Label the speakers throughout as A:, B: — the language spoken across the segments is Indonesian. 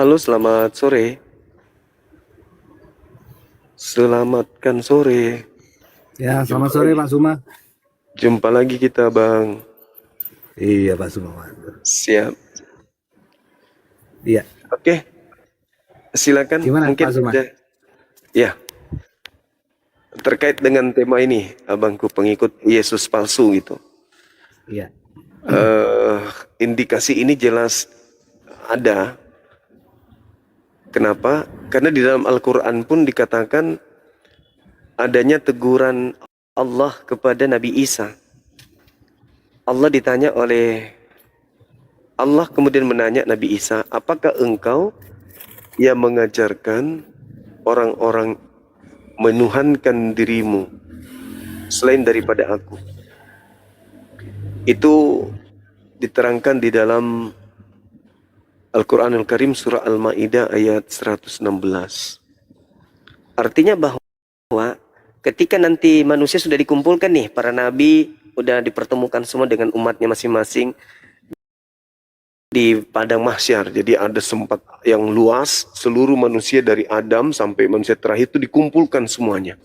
A: Halo, selamat sore. Selamatkan sore.
B: Ya,
A: Jumpa
B: selamat sore
A: lagi.
B: Pak Suma.
A: Jumpa lagi kita, Bang.
B: Iya Pak Suma.
A: Siap.
B: Iya.
A: Oke, silakan.
B: Gimana
A: Mungkin
B: Pak Suma?
A: ada. Ya, terkait dengan tema ini, abangku pengikut Yesus palsu gitu.
B: Iya.
A: Eh, Indikasi ini jelas ada. Kenapa? Karena di dalam Al-Quran pun dikatakan adanya teguran Allah kepada Nabi Isa. Allah ditanya oleh Allah kemudian menanya Nabi Isa, apakah engkau yang mengajarkan orang-orang menuhankan dirimu selain daripada aku? Itu diterangkan di dalam Al-Quranul Karim surah Al-Ma'idah ayat 116. Artinya bahwa ketika nanti manusia sudah dikumpulkan nih, para nabi udah dipertemukan semua dengan umatnya masing-masing di padang mahsyar. Jadi ada sempat yang luas, seluruh manusia dari Adam sampai manusia terakhir itu dikumpulkan semuanya.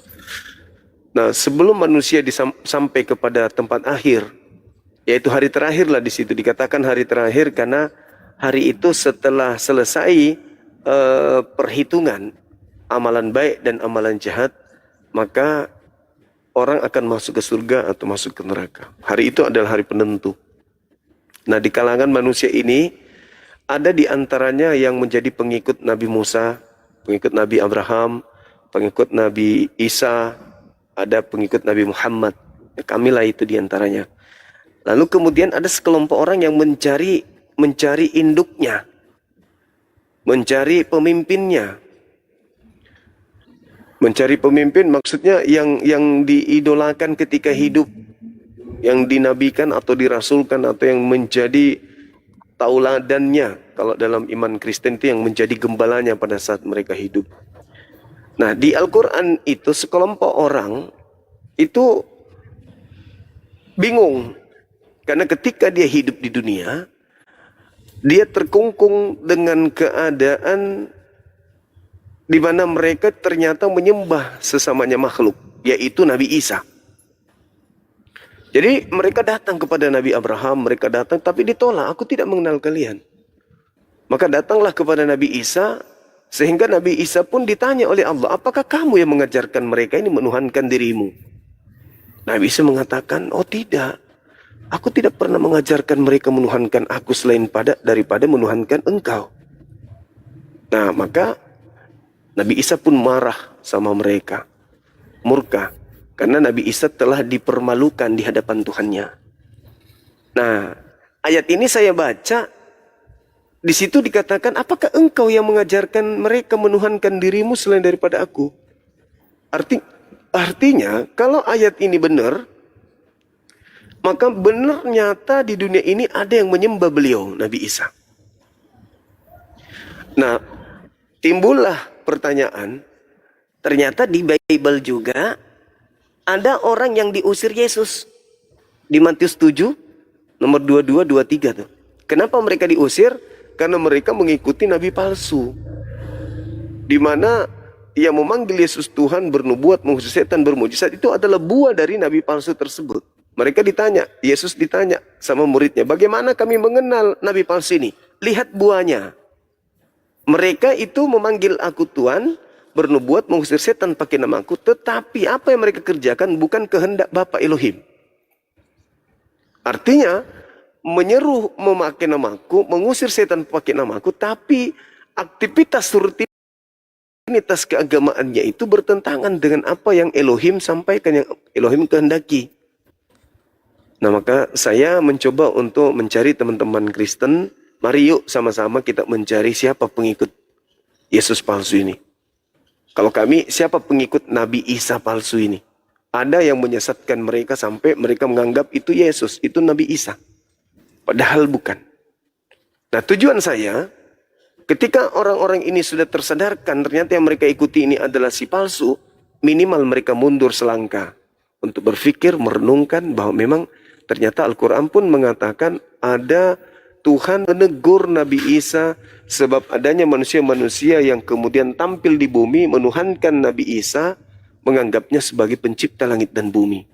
A: Nah, sebelum manusia sampai kepada tempat akhir, yaitu hari terakhir lah, di situ dikatakan hari terakhir karena hari itu setelah selesai perhitungan amalan baik dan amalan jahat, maka orang akan masuk ke surga atau masuk ke neraka. Hari itu adalah hari penentu. Nah, di kalangan manusia ini ada di antaranya yang menjadi pengikut Nabi Musa, pengikut Nabi Abraham, pengikut Nabi Isa, ada pengikut Nabi Muhammad. Kamilah itu di antaranya. Lalu kemudian ada sekelompok orang yang mencari induknya, mencari pemimpinnya. Mencari pemimpin maksudnya yang diidolakan ketika hidup, yang dinabikan atau dirasulkan atau yang menjadi tauladannya. Kalau dalam iman Kristen itu yang menjadi gembalanya pada saat mereka hidup. Nah, di Al-Quran itu sekelompok orang itu bingung. Karena ketika dia hidup di dunia, dia terkungkung dengan keadaan di mana mereka ternyata menyembah sesamanya makhluk, yaitu Nabi Isa. Jadi mereka datang kepada Nabi Abraham, mereka datang tapi ditolak, aku tidak mengenal kalian. Maka datanglah kepada Nabi Isa, sehingga Nabi Isa pun ditanya oleh Allah, apakah kamu yang mengajarkan mereka ini menuhankan dirimu? Nabi Isa mengatakan, oh tidak. Aku tidak pernah mengajarkan mereka menuhankan aku selain daripada menuhankan engkau. Nah, maka Nabi Isa pun marah sama mereka. Murka. Karena Nabi Isa telah dipermalukan di hadapan Tuhannya. Nah, ayat ini saya baca. Di situ dikatakan, apakah engkau yang mengajarkan mereka menuhankan dirimu selain daripada aku? Artinya, kalau ayat ini benar, maka benar nyata di dunia ini ada yang menyembah beliau, Nabi Isa. Nah, timbullah pertanyaan, ternyata di Bible juga ada orang yang diusir Yesus. Di Matius 7, nomor 22, 23 tuh. Kenapa mereka diusir? Karena mereka mengikuti nabi palsu. Di mana ia memanggil Yesus Tuhan, bernubuat, mengusir setan, bermujizat, itu adalah buah dari nabi palsu tersebut. Mereka ditanya, Yesus ditanya sama muridnya, bagaimana kami mengenal nabi palsu ini? Lihat buahnya. Mereka itu memanggil aku Tuhan, bernubuat, mengusir setan pakai namaku, tetapi apa yang mereka kerjakan bukan kehendak Bapa Elohim. Artinya, menyeru memakai namaku, mengusir setan pakai namaku, tapi aktivitas rutinitas keagamaannya itu bertentangan dengan apa yang Elohim sampaikan, yang Elohim kehendaki. Nah, maka saya mencoba untuk mencari teman-teman Kristen. Mari yuk sama-sama kita mencari siapa pengikut Yesus palsu ini. Kalau kami, siapa pengikut Nabi Isa palsu ini? Ada yang menyesatkan mereka sampai mereka menganggap itu Yesus, itu Nabi Isa. Padahal bukan. Nah, tujuan saya, ketika orang-orang ini sudah tersadarkan, ternyata yang mereka ikuti ini adalah si palsu, minimal mereka mundur selangkah untuk berpikir, merenungkan bahwa memang ternyata Al-Quran pun mengatakan ada Tuhan menegur Nabi Isa sebab adanya manusia-manusia yang kemudian tampil di bumi menuhankan Nabi Isa, menganggapnya sebagai pencipta langit dan bumi.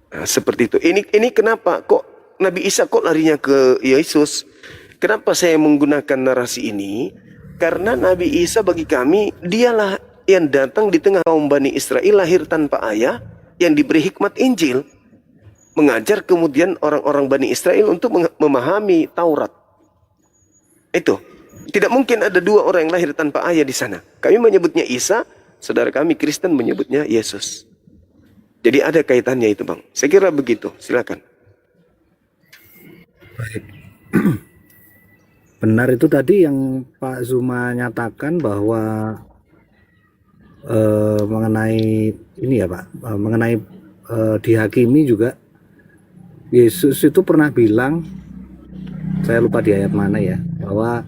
A: Nah, seperti itu. Ini kenapa kok Nabi Isa kok larinya ke Yesus? Kenapa saya menggunakan narasi ini? Karena Nabi Isa bagi kami dialah yang datang di tengah kaum Bani Israel lahir tanpa ayah, yang diberi hikmat Injil, mengajar kemudian orang-orang Bani Israel untuk memahami Taurat. Itu. Tidak mungkin ada dua orang yang lahir tanpa ayah di sana. Kami menyebutnya Isa, saudara kami Kristen menyebutnya Yesus. Jadi ada kaitannya itu, Bang. Saya kira begitu. Silakan.
B: Baik. Benar itu tadi yang Pak Zuma nyatakan bahwa mengenai ini ya Pak, mengenai dihakimi juga. Yesus itu pernah bilang, saya lupa di ayat mana ya, bahwa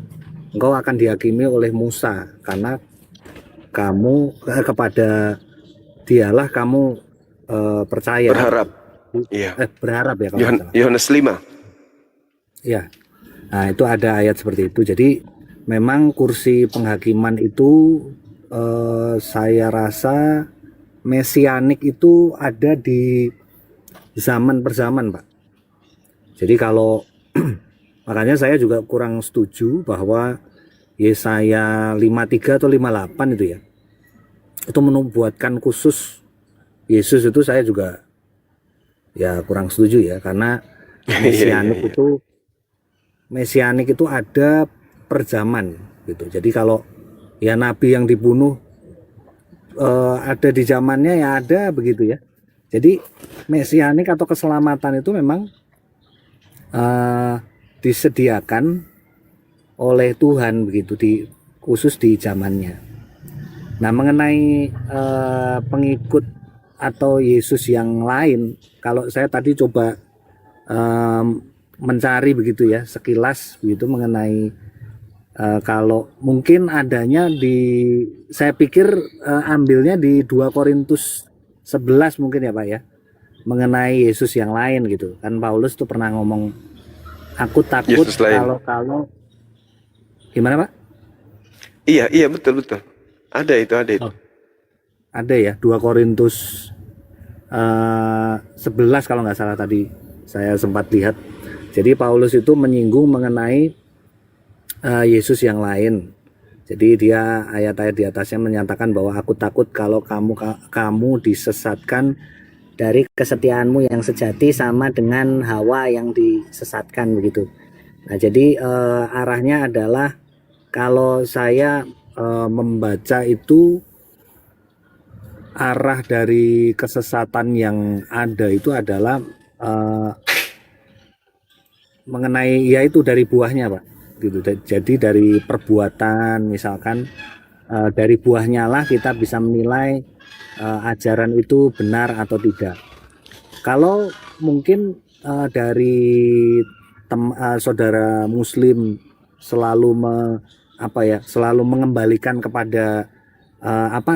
B: engkau akan dihakimi oleh Musa karena kamu kepada dialah kamu percaya.
A: Berharap. Iya.
B: Berharap ya kalau nggak salah.
A: Yohanes 5.
B: Ya. Nah, itu ada ayat seperti itu. Jadi memang kursi penghakiman itu saya rasa mesianik itu ada di zaman per zaman, Pak. Jadi kalau makanya saya juga kurang setuju bahwa Yesaya 53 atau 58 itu ya, itu membuatkan khusus Yesus, itu saya juga ya kurang setuju ya, karena mesianik itu ada per zaman gitu. Jadi kalau ya nabi yang dibunuh ada di zamannya ya ada begitu ya. Jadi mesianik atau keselamatan itu memang disediakan oleh Tuhan begitu, khusus di zamannya. Nah, mengenai pengikut atau Yesus yang lain, kalau saya tadi coba mencari begitu ya sekilas begitu mengenai kalau mungkin adanya saya pikir ambilnya di 2 Korintus 11 mungkin ya Pak ya, mengenai Yesus yang lain gitu kan. Paulus tuh pernah ngomong, aku takut kalau gimana Pak?
A: Iya betul. Ada itu.
B: Oh, ada ya, 2 Korintus 11 kalau nggak salah tadi saya sempat lihat. Jadi Paulus itu menyinggung mengenai Yesus yang lain. Jadi dia ayat-ayat di atasnya menyatakan bahwa aku takut kalau kamu disesatkan dari kesetiaanmu yang sejati sama dengan Hawa yang disesatkan begitu. Nah, jadi arahnya adalah kalau saya membaca itu arah dari kesesatan yang ada itu adalah mengenai yaitu dari buahnya Pak gitu. Jadi dari perbuatan misalkan dari buahnya lah kita bisa menilai ajaran itu benar atau tidak. Kalau mungkin dari saudara Muslim selalu selalu mengembalikan kepada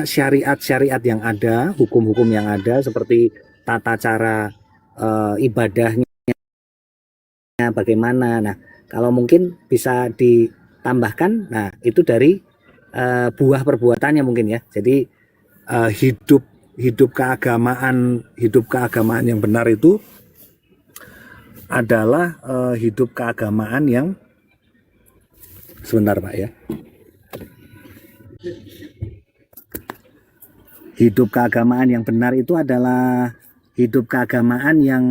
B: syariat-syariat yang ada, hukum-hukum yang ada seperti tata cara ibadahnya bagaimana. Nah, kalau mungkin bisa ditambahkan, nah itu dari buah perbuatannya mungkin ya. Jadi hidup keagamaan yang benar itu adalah hidup keagamaan yang sebentar Pak ya. Hidup keagamaan yang benar itu adalah hidup keagamaan yang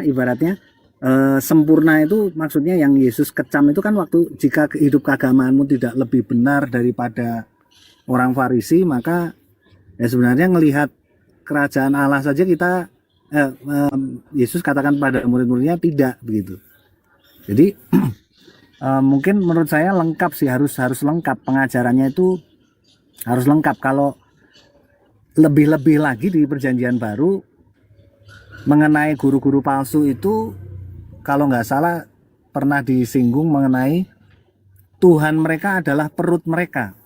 B: ibaratnya sempurna. Itu maksudnya yang Yesus kecam itu kan waktu jika hidup keagamaanmu tidak lebih benar daripada orang Farisi, maka ya sebenarnya ngelihat kerajaan Allah saja kita Yesus katakan pada murid-muridnya tidak begitu. Jadi mungkin menurut saya lengkap sih, harus lengkap pengajarannya itu, harus lengkap. Kalau lebih-lebih lagi di Perjanjian Baru mengenai guru-guru palsu itu, kalau nggak salah pernah disinggung mengenai Tuhan mereka adalah perut mereka.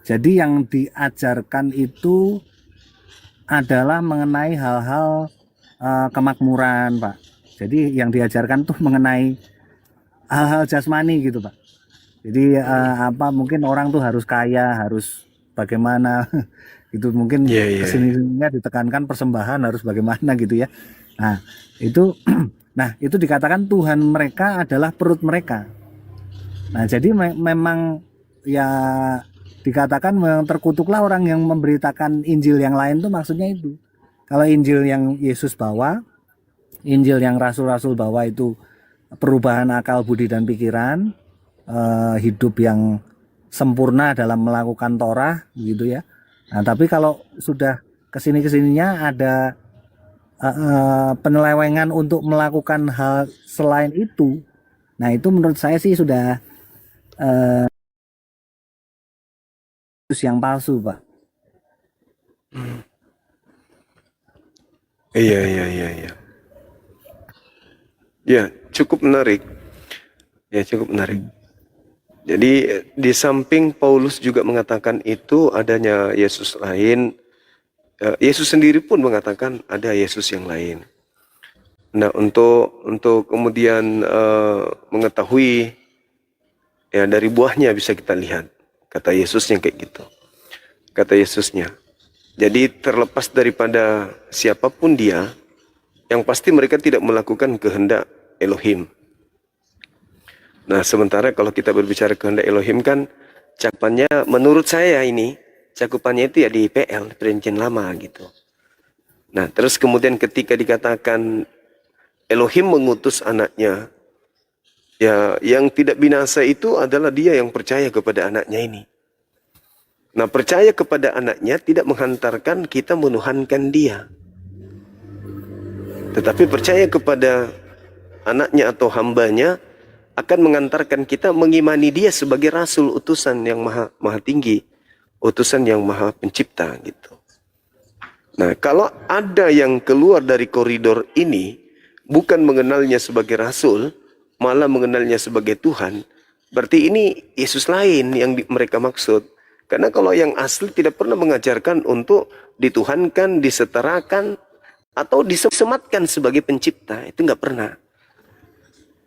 B: Jadi yang diajarkan itu adalah mengenai hal-hal kemakmuran Pak. Jadi yang diajarkan tuh mengenai hal-hal jasmani gitu Pak. Jadi apa mungkin orang tuh harus kaya, harus bagaimana gitu, mungkin
A: Iya, iya, iya.
B: kesininya ditekankan persembahan harus bagaimana gitu ya. Nah itu nah itu dikatakan Tuhan mereka adalah perut mereka. Nah jadi memang ya dikatakan memang terkutuklah orang yang memberitakan Injil yang lain tuh, maksudnya itu. Kalau Injil yang Yesus bawa, Injil yang rasul-rasul bawa itu perubahan akal budi dan pikiran, hidup yang sempurna dalam melakukan Torah gitu ya. Nah, tapi kalau sudah kesininya ada penyelewengan untuk melakukan hal selain itu, nah itu menurut saya sih sudah yang palsu, Pak.
A: Iya, iya, iya, iya. Ya, cukup menarik. Ya, cukup menarik. Jadi di samping Paulus juga mengatakan itu adanya Yesus lain, Yesus sendiri pun mengatakan ada Yesus yang lain. Nah, untuk kemudian mengetahui ya dari buahnya bisa kita lihat. Kata Yesusnya kayak gitu. Kata Yesusnya. Jadi terlepas daripada siapapun dia, yang pasti mereka tidak melakukan kehendak Elohim. Nah, sementara kalau kita berbicara kehendak Elohim kan cakupannya menurut saya ini cakupannya itu ya di PL, Perjanjian Lama gitu. Nah, terus kemudian ketika dikatakan Elohim mengutus anaknya, ya yang tidak binasa itu adalah dia yang percaya kepada anaknya ini. Nah, percaya kepada anaknya tidak menghantarkan kita menuhankan dia. Tetapi percaya kepada anaknya atau hambanya akan mengantarkan kita mengimani dia sebagai rasul utusan yang maha tinggi, utusan yang maha pencipta gitu. Nah, kalau ada yang keluar dari koridor ini bukan mengenalnya sebagai rasul, malah mengenalnya sebagai Tuhan, berarti ini Yesus lain yang mereka maksud. Karena kalau yang asli tidak pernah mengajarkan untuk dituhankan, disetarakan, atau disematkan sebagai pencipta. Itu nggak pernah.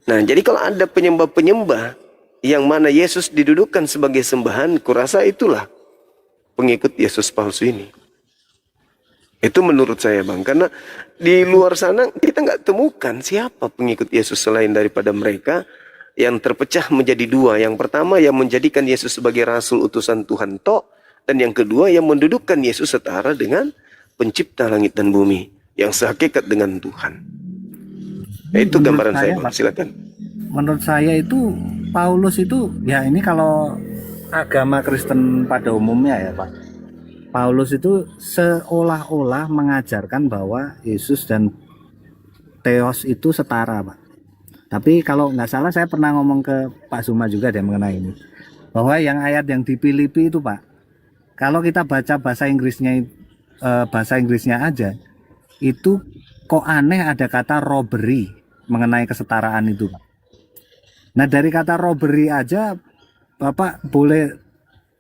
A: Nah, jadi kalau ada penyembah-penyembah yang mana Yesus didudukkan sebagai sembahan, kurasa itulah pengikut Yesus palsu ini. Itu menurut saya, Bang. Karena di luar sana kita nggak temukan siapa pengikut Yesus selain daripada mereka yang terpecah menjadi dua. Yang pertama yang menjadikan Yesus sebagai rasul utusan Tuhan tok, dan yang kedua yang mendudukkan Yesus setara dengan pencipta langit dan bumi yang sehakikat dengan Tuhan. Nah, itu
B: Menurut
A: gambaran saya,
B: saya,
A: Bang.
B: Pak,
A: Silakan.
B: menurut saya itu Paulus itu ya ini kalau agama Kristen pada umumnya ya Pak. Paulus itu seolah-olah mengajarkan bahwa Yesus dan Theos itu setara, Pak. Tapi kalau nggak salah saya pernah ngomong ke Pak Zuma juga deh mengenai ini. Bahwa yang ayat yang di Filipi itu Pak, kalau kita baca bahasa Inggrisnya aja, itu kok aneh ada kata robbery mengenai kesetaraan itu Pak. Nah dari kata robbery aja Bapak boleh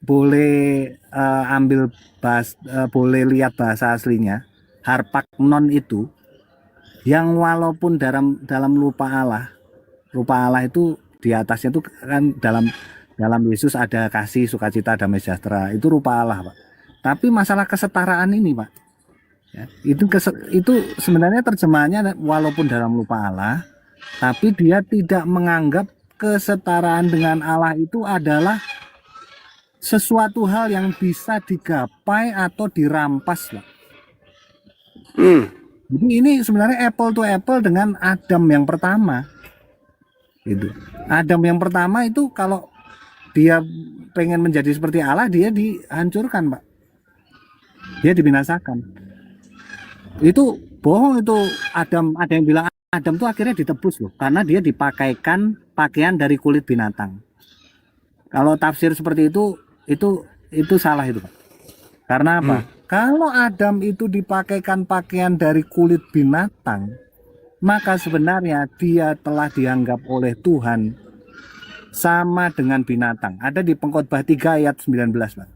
B: boleh boleh lihat bahasa aslinya. Harpagnon itu yang walaupun dalam lupa Allah itu di atasnya itu kan dalam Yesus ada kasih, sukacita, damai sejahtera. Itu rupa Allah, Pak. Tapi masalah kesetaraan ini, Pak, ya, itu sebenarnya terjemahannya walaupun dalam lupa Allah, tapi dia tidak menganggap kesetaraan dengan Allah itu adalah sesuatu hal yang bisa digapai atau dirampas, Pak. Jadi ini sebenarnya apple to apple dengan Adam yang pertama. Gitu. Adam yang pertama itu kalau dia pengen menjadi seperti Allah, dia dihancurkan, Pak. Dia dibinasakan. Itu bohong itu. Ada yang bilang Adam tuh akhirnya ditebus loh, karena dia dipakaikan pakaian dari kulit binatang. Kalau tafsir seperti itu salah itu, Pak. Karena apa? Kalau Adam itu dipakaikan pakaian dari kulit binatang, maka sebenarnya dia telah dianggap oleh Tuhan sama dengan binatang. Ada di Pengkhotbah 3 ayat 19, Pak.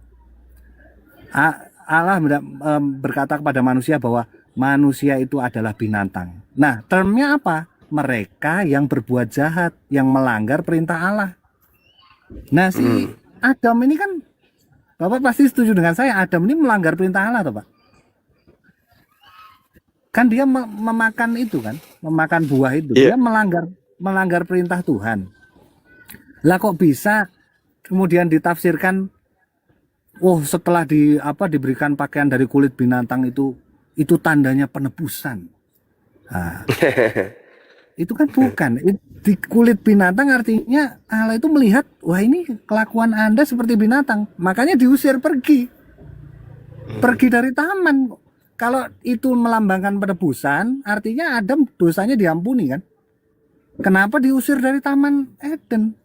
B: Allah berkata kepada manusia bahwa manusia itu adalah binatang. Nah, termnya apa? mereka yang berbuat jahat, yang melanggar perintah Allah. Nah, si Adam ini kan, Bapak pasti setuju dengan saya, Adam ini melanggar perintah Allah, toh Pak? Kan dia memakan itu kan, memakan buah itu.
A: Iya.
B: Dia melanggar perintah Tuhan. Lah kok bisa kemudian ditafsirkan, oh setelah diberikan pakaian dari kulit binatang itu tandanya penebusan. Nah, itu kan bukan. Di kulit binatang artinya Allah itu melihat, wah ini kelakuan Anda seperti binatang, makanya diusir pergi dari taman. Kalau itu melambangkan penebusan, artinya Adam dosanya diampuni kan? Kenapa diusir dari taman Eden?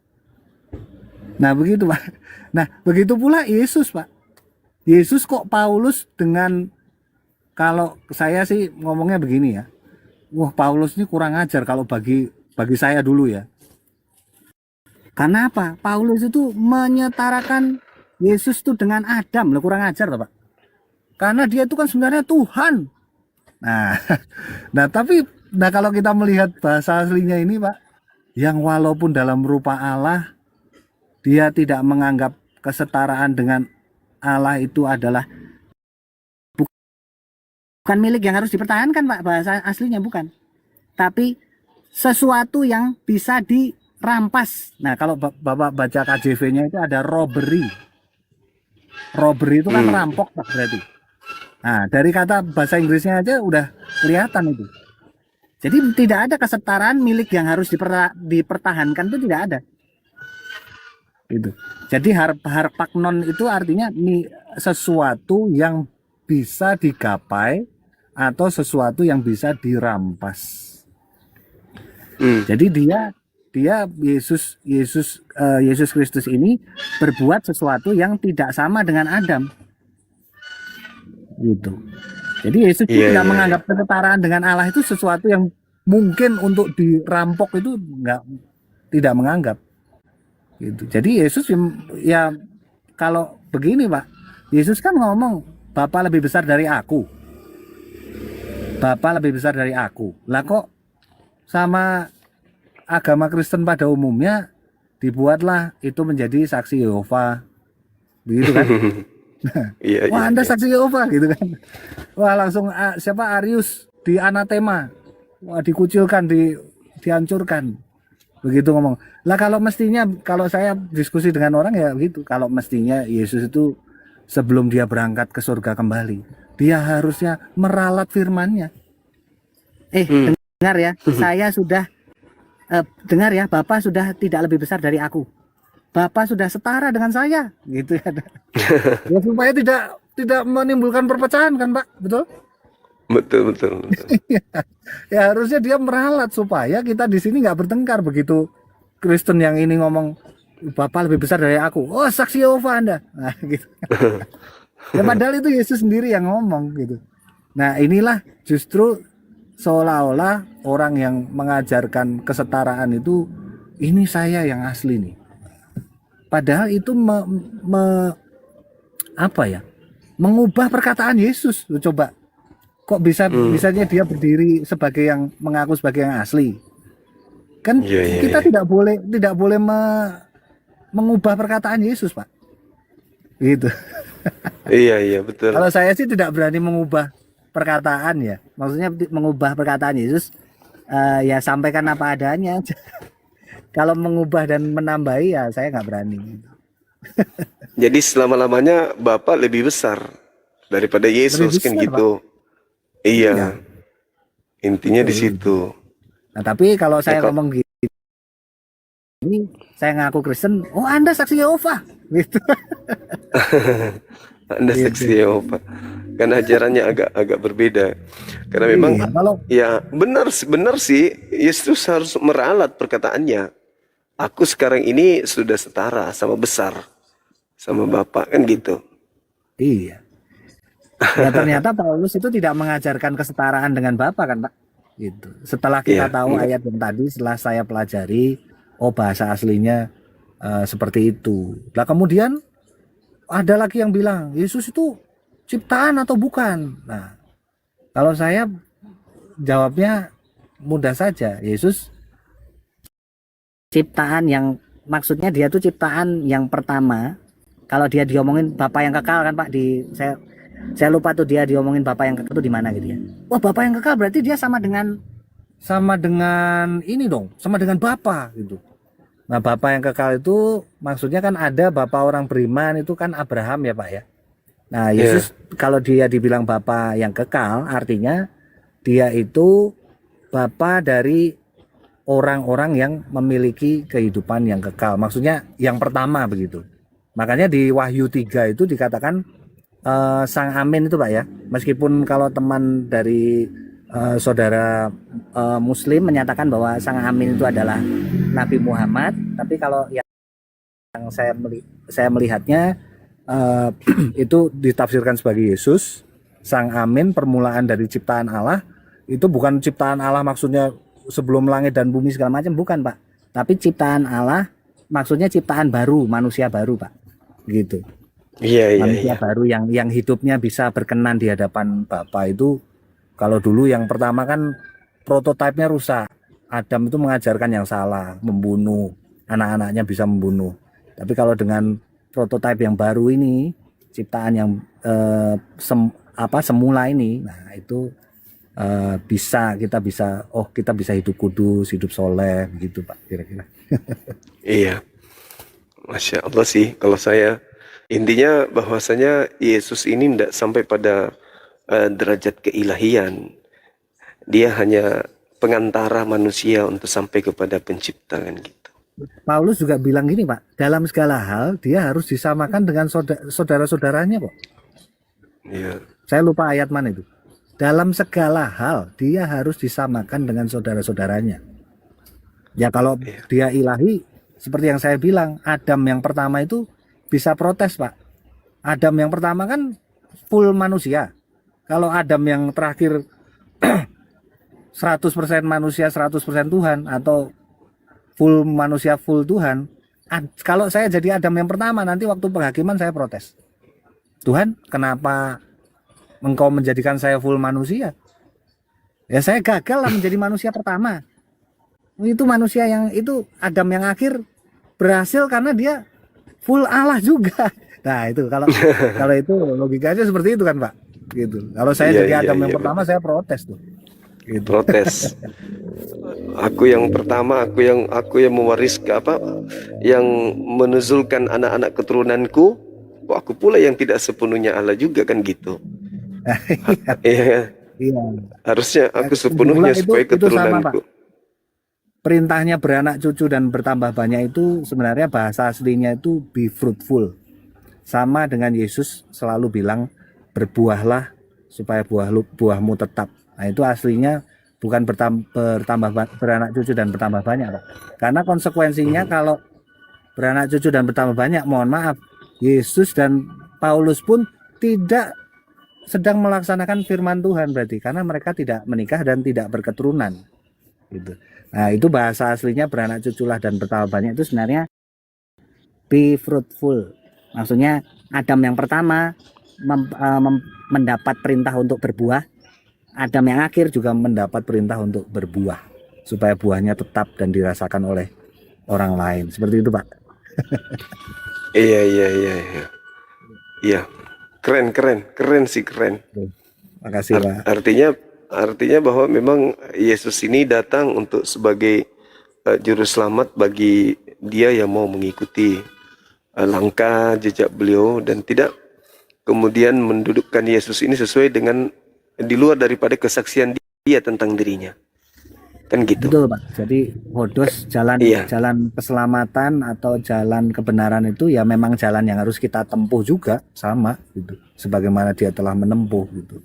B: Nah begitu Pak. Nah begitu pula Yesus Pak. Yesus kok Paulus dengan, kalau saya sih ngomongnya begini ya, wah Paulus ini kurang ajar kalau bagi saya dulu ya. Karena apa? Paulus itu menyetarakan Yesus itu dengan Adam, loh kurang ajar loh Pak. Karena dia itu kan sebenarnya Tuhan. Nah, kalau kita melihat bahasa aslinya ini Pak, yang walaupun dalam rupa Allah, dia tidak menganggap kesetaraan dengan Allah itu adalah bukan milik yang harus dipertahankan Pak, bahasa aslinya bukan. Tapi sesuatu yang bisa dirampas. Nah, kalau Bapak baca KJV-nya itu ada robbery. Robbery itu kan merampok Pak berarti. Nah, dari kata bahasa Inggrisnya aja udah kelihatan itu. Jadi tidak ada kesetaraan milik yang harus dipertahankan, itu tidak ada. Itu. Jadi harpaknon itu artinya sesuatu yang bisa digapai atau sesuatu yang bisa dirampas. Jadi dia Yesus Kristus ini berbuat sesuatu yang tidak sama dengan Adam. Gitu. Jadi Yesus tidak menganggap kesetaraan dengan Allah itu sesuatu yang mungkin untuk dirampok, itu tidak menganggap. Gitu. Jadi Yesus ya kalau begini Pak, Yesus kan ngomong Bapa lebih besar dari aku. Bapa lebih besar dari aku. Lah kok sama agama Kristen pada umumnya dibuatlah itu menjadi saksi Yehova. Begitu kan? Wah Anda saksi Yehova gitu kan. Wah langsung siapa Arius di anatema. Wah dikucilkan, dihancurkan. Begitu ngomong. Lah kalau mestinya, kalau saya diskusi dengan orang ya gitu, kalau mestinya Yesus itu sebelum dia berangkat ke surga kembali, dia harusnya meralat firman-Nya. Dengar ya, saya sudah dengar ya, Bapak sudah tidak lebih besar dari aku. Bapak sudah setara dengan saya, gitu ya. Ya supaya tidak menimbulkan perpecahan kan, Pak, betul?
A: Betul.
B: Ya harusnya dia meralat supaya kita di sini nggak bertengkar. Begitu Kristen yang ini ngomong Bapak lebih besar dari aku, oh saksi Yehova Anda, nah, gitu. Ya padahal itu Yesus sendiri yang ngomong gitu. Nah inilah justru seolah-olah orang yang mengajarkan kesetaraan itu, ini saya yang asli nih. Padahal itu mengubah perkataan Yesus. Coba, kok bisanya dia berdiri sebagai yang mengaku sebagai yang asli? Kan kita tidak boleh mengubah perkataan Yesus, Pak. Gitu.
A: Iya betul.
B: Kalau saya sih tidak berani mengubah perkataan ya. Maksudnya mengubah perkataan Yesus, ya sampaikan apa adanya aja. Kalau mengubah dan menambahi ya saya nggak berani.
A: Jadi selama-lamanya Bapak lebih besar daripada Yesus kan gitu. Iya. Intinya di situ.
B: Nah, tapi kalau saya ngomong gini, saya ngaku Kristen, oh Anda saksi Yehova gitu.
A: Anda saksi Yehova. Kan ajarannya agak berbeda. Karena memang ya benar sih, Yesus harus meralat perkataannya. Aku sekarang ini sudah setara sama besar sama Bapak kan gitu.
B: Iya. Ya ternyata Paulus itu tidak mengajarkan kesetaraan dengan Bapa kan Pak. Gitu. Setelah kita tahu ayat yang tadi, setelah saya pelajari, oh bahasa aslinya seperti itu. Lah kemudian ada lagi yang bilang Yesus itu ciptaan atau bukan. Nah kalau saya jawabnya mudah saja. Yesus ciptaan yang maksudnya dia tuh ciptaan yang pertama. Kalau dia diomongin Bapa yang kekal kan Pak, saya lupa tuh dia diomongin Bapa yang kekal itu di mana gitu ya. Wah, Bapa yang kekal berarti dia sama dengan ini dong, sama dengan Bapa gitu. Nah, Bapa yang kekal itu maksudnya kan ada Bapa orang beriman itu kan Abraham ya Pak ya. Nah, Yesus kalau dia dibilang Bapa yang kekal artinya dia itu Bapa dari orang-orang yang memiliki kehidupan yang kekal. Maksudnya yang pertama begitu. Makanya di Wahyu 3 itu dikatakan Sang Amin itu Pak ya. Meskipun kalau teman dari saudara Muslim menyatakan bahwa Sang Amin itu adalah Nabi Muhammad, tapi kalau yang saya melihatnya itu ditafsirkan sebagai Yesus. Sang Amin permulaan dari ciptaan Allah itu bukan ciptaan Allah maksudnya sebelum langit dan bumi segala macam, bukan Pak. Tapi ciptaan Allah maksudnya ciptaan baru, manusia baru Pak. Gitu.
A: Iya,
B: Manusia baru yang hidupnya bisa berkenan di hadapan Bapa itu. Kalau dulu yang pertama kan prototipenya rusak. Adam itu mengajarkan yang salah, membunuh, anak-anaknya bisa membunuh. Tapi kalau dengan prototipe yang baru ini, ciptaan yang semula ini, nah itu kita bisa hidup kudus, hidup soleh, begitu Pak kira-kira.
A: Iya. Masya Allah sih, kalau saya intinya bahwasanya Yesus ini tidak sampai pada derajat keilahian. Dia hanya pengantara manusia untuk sampai kepada pencipta kan gitu.
B: Paulus juga bilang gini Pak, dalam segala hal dia harus disamakan dengan saudara-saudaranya Pak.
A: Iya.
B: Saya lupa ayat mana itu. Dalam segala hal dia harus disamakan dengan saudara-saudaranya. Ya kalau dia ilahi, seperti yang saya bilang, Adam yang pertama itu bisa protes Pak. Adam yang pertama kan full manusia. Kalau Adam yang terakhir 100% manusia 100% Tuhan, atau full manusia full Tuhan, kalau saya jadi Adam yang pertama nanti waktu penghakiman saya protes. Tuhan, kenapa Engkau menjadikan saya full manusia? Ya saya gagal lah menjadi manusia pertama. Itu manusia yang itu Adam yang akhir berhasil karena dia full Allah juga. Nah itu kalau itu logikanya seperti itu kan Pak. Gitu. Kalau saya jadi Adam yang pertama saya protes tuh. Gitu.
A: Protes. Aku yang pertama, aku yang mewariskan yang menuzulkan anak-anak keturunanku. Aku pula yang tidak sepenuhnya Allah juga kan gitu. Iya.
B: Iya.
A: Harusnya aku sepenuhnya supaya keturunanku.
B: Perintahnya beranak cucu dan bertambah banyak itu sebenarnya bahasa aslinya itu be fruitful. Sama dengan Yesus selalu bilang berbuahlah supaya buahmu tetap. Nah itu aslinya bukan bertambah beranak cucu dan bertambah banyak Pak. Karena konsekuensinya kalau beranak cucu dan bertambah banyak, mohon maaf, Yesus dan Paulus pun tidak sedang melaksanakan firman Tuhan berarti, karena mereka tidak menikah dan tidak berketurunan gitu. Nah itu bahasa aslinya beranak cuculah dan bertambah banyak itu sebenarnya be fruitful. Maksudnya Adam yang pertama mendapat perintah untuk berbuah, Adam yang akhir juga mendapat perintah untuk berbuah supaya buahnya tetap dan dirasakan oleh orang lain. Seperti itu Pak.
A: Iya. Keren sih.
B: Makasih Pak.
A: Artinya bahwa memang Yesus ini datang untuk sebagai juru selamat bagi dia yang mau mengikuti langkah jejak beliau dan tidak kemudian mendudukkan Yesus ini sesuai dengan di luar daripada kesaksian dia tentang dirinya. Kan gitu.
B: Betul Pak. Jadi hodos jalan keselamatan atau jalan kebenaran itu ya memang jalan yang harus kita tempuh juga sama gitu. Sebagaimana dia telah menempuh gitu.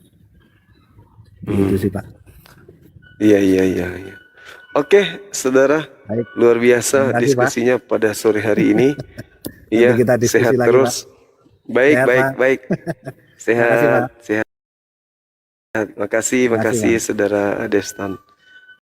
B: Gitu sih Pak.
A: Iya. Oke, saudara.
B: Baik.
A: Luar biasa
B: kasih,
A: diskusinya Pak. Pada sore hari ini. Iya, sehat
B: lagi,
A: terus.
B: Pak.
A: Baik.
B: Makasih, Pak.
A: Sehat. Makasih saudara Destan.